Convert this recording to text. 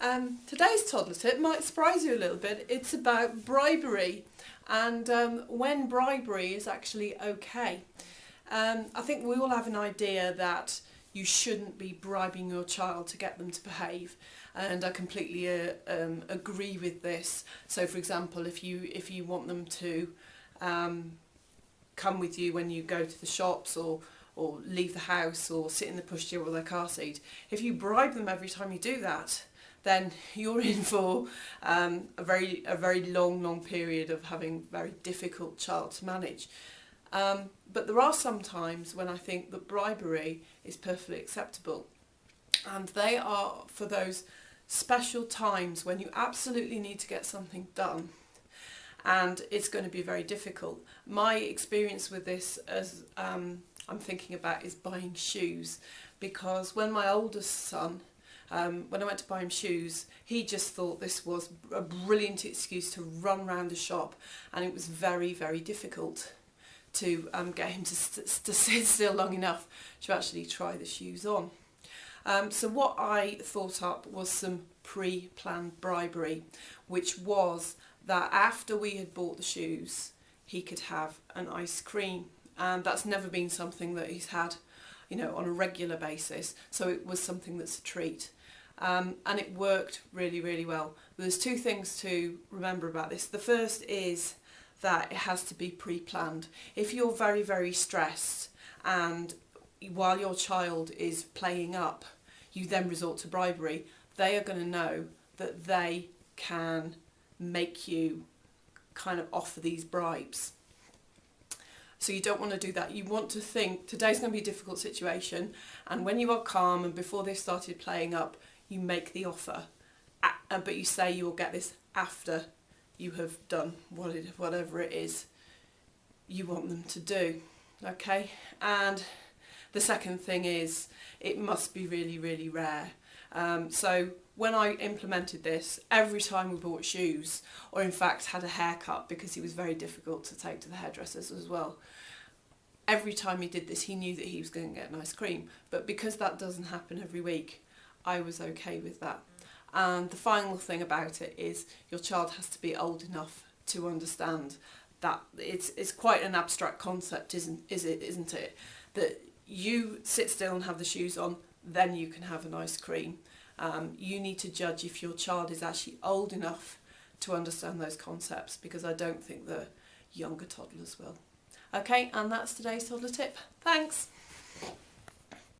Today's toddler tip might surprise you a little bit. It's about bribery and when bribery is actually okay. I think we all have an idea that you shouldn't be bribing your child to get them to behave, and I completely agree with this. So for example, if you want them to come with you when you go to the shops or leave the house or sit in the pushchair or their car seat, if you bribe them every time you do that, then you're in for a very long period of having a very difficult child to manage. But there are some times when I think that bribery is perfectly acceptable, and they are for those special times when you absolutely need to get something done and it's going to be very difficult. My experience with this, as I'm thinking about, is buying shoes, because when my oldest son, when I went to buy him shoes, he just thought this was a brilliant excuse to run around the shop, and it was very difficult to get him to sit still long enough to actually try the shoes on. So what I thought up was some pre-planned bribery, which was that after we had bought the shoes, he could have an ice cream, and that's never been something that he's had, on a regular basis. So it was something that's a treat. And it worked really well. There's two things to remember about this. The first is that it has to be pre-planned. If you're very stressed and while your child is playing up, you then resort to bribery, they are going to know that they can make you kind of offer these bribes. So you don't want to do that. You want to think, today's going to be a difficult situation, and when you are calm and before they've started playing up, you make the offer, but you say you will get this after you have done whatever it is you want them to do. Okay? And the second thing is, it must be really rare. So when I implemented this, every time we bought shoes, or in fact had a haircut, because he was very difficult to take to the hairdressers as well, every time he did this, he knew that he was going to get an ice cream. But because that doesn't happen every week, I was okay with that. And the final thing about it is, your child has to be old enough to understand that it's quite an abstract concept, isn't it? That you sit still and have the shoes on, then you can have an ice cream. You need to judge if your child is actually old enough to understand those concepts, because I don't think the younger toddlers will. Okay, and that's today's toddler tip. Thanks.